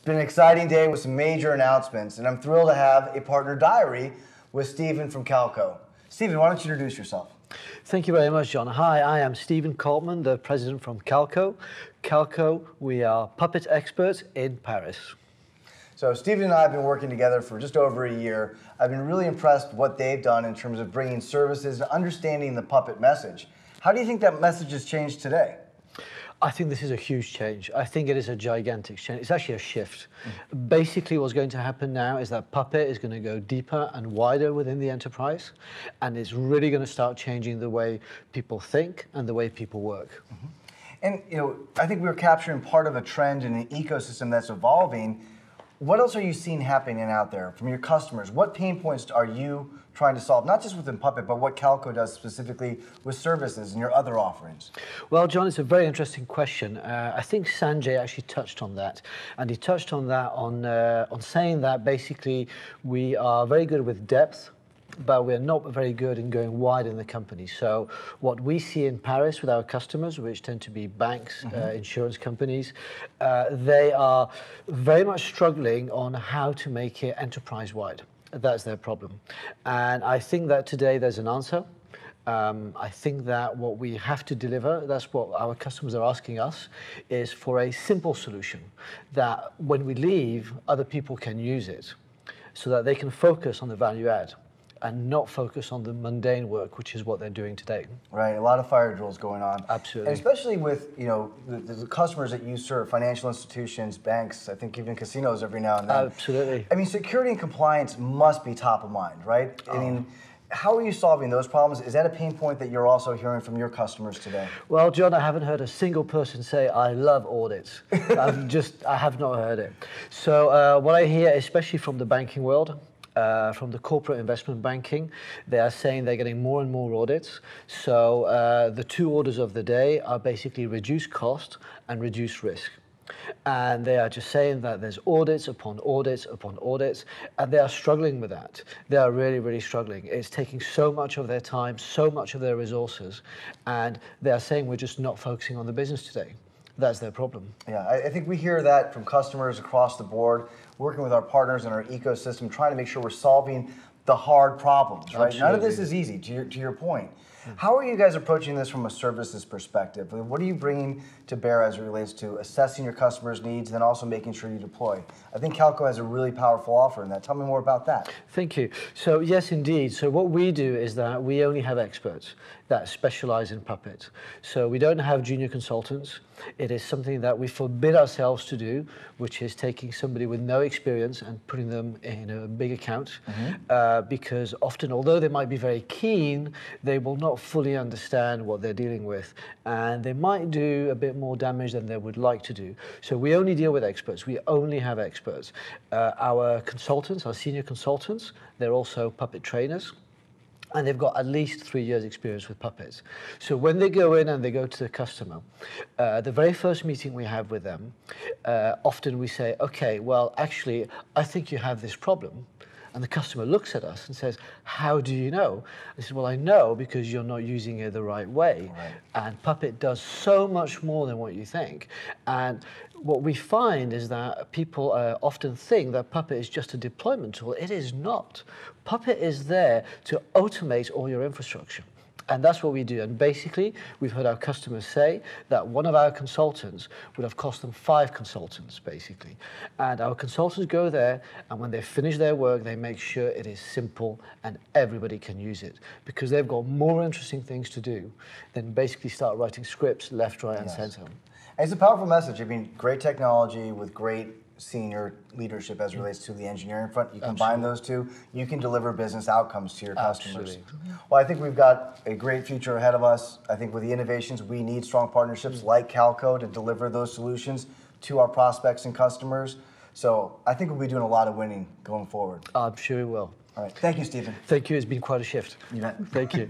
been an exciting day with some major announcements, and I'm thrilled to have a partner diary with Stephen from Calco. Stephen, why don't you introduce yourself? Thank you very much, John. Hi, I am Stephen Coltman, the president from Calco. Calco, we are puppet experts in Paris. So Stephen and I have been working together for just over a year. I've been really impressed with what they've done in terms of bringing services and understanding the puppet message. How do you think that message has changed today? I think this is a huge change. I think it is a gigantic change. It's actually a shift. Basically, what's going to happen now is that Puppet is going to go deeper and wider within the enterprise, and it's really going to start changing the way people think and the way people work. And I think we're capturing part of a trend in an ecosystem that's evolving. What else are you seeing happening out there from your customers? What pain points are you trying to solve, not just within Puppet, but what Calco does specifically with services and your other offerings? Well, John, it's a very interesting question. I think Sanjay actually touched on that, and he touched on that on saying that basically we are very good with depth, but we're not very good in going wide in the company. So what we see in Paris with our customers, which tend to be banks, insurance companies, they are very much struggling on how to make it enterprise-wide. That's their problem. And I think that today there's an answer. I think that what we have to deliver, that's what our customers are asking us, is for a simple solution that when we leave, other people can use it so that they can focus on the value add and not focus on the mundane work, which is what they're doing today. Right, a lot of fire drills going on. Absolutely. And especially with the customers that you serve, financial institutions, banks, I think even casinos every now and then. Absolutely. I mean, security and compliance must be top of mind, right? I mean, how are you solving those problems? Is that a pain point that you're also hearing from your customers today? Well, John, I haven't heard a single person say, I love audits. I have not heard it. So what I hear, especially from the banking world, from the corporate investment banking, they are saying they're getting more and more audits. So the two orders of the day are basically reduce cost and reduce risk. And they are just saying that there's audits upon audits upon audits, and they are struggling with that. They are really, really struggling. It's taking so much of their time, so much of their resources, and they are saying we're just not focusing on the business today. That's their problem. Yeah, I think we hear that from customers across the board, working with our partners in our ecosystem, trying to make sure we're solving the hard problems, right? Absolutely. None of this is easy, to your point. How are you guys approaching this from a services perspective? What are you bringing to bear as it relates to assessing your customers' needs and then also making sure you deploy? I think Calco has a really powerful offer in that. Tell me more about that. Thank you. So yes, indeed. So what we do is that we only have experts that specialize in Puppet. So we don't have junior consultants. It is something that we forbid ourselves to do, which is taking somebody with no experience and putting them in a big account, because often, although they might be very keen, they will not fully understand what they're dealing with, and they might do a bit more damage than they would like to do. So we only deal with experts. We only have experts. Our consultants, our senior consultants, they're also Puppet trainers, and they've got at least 3 years experience with puppets. So when they go in and they go to the customer, the very first meeting we have with them, often we say, okay, well, actually, I think you have this problem. And the customer looks at us and says, how do you know? I said, well, I know because you're not using it the right way. Right. And Puppet does so much more than what you think. And what we find is that people often think that Puppet is just a deployment tool. It is not. Puppet is there to automate all your infrastructure. And that's what we do. And basically, we've heard our customers say that one of our consultants would have cost them 5 consultants, basically. And our consultants go there, and when they finish their work, they make sure it is simple and everybody can use it, because they've got more interesting things to do than basically start writing scripts left, right, and center. And it's a powerful message. I mean, great technology with great senior leadership as it relates to the engineering front. You combine those two, you can deliver business outcomes to your customers. Absolutely. Well, I think we've got a great future ahead of us. I think with the innovations, we need strong partnerships like Calco to deliver those solutions to our prospects and customers. So I think we'll be doing a lot of winning going forward. I'm sure we will. All right. Thank you, Stephen. Thank you. It's been quite a shift. You bet. Thank you.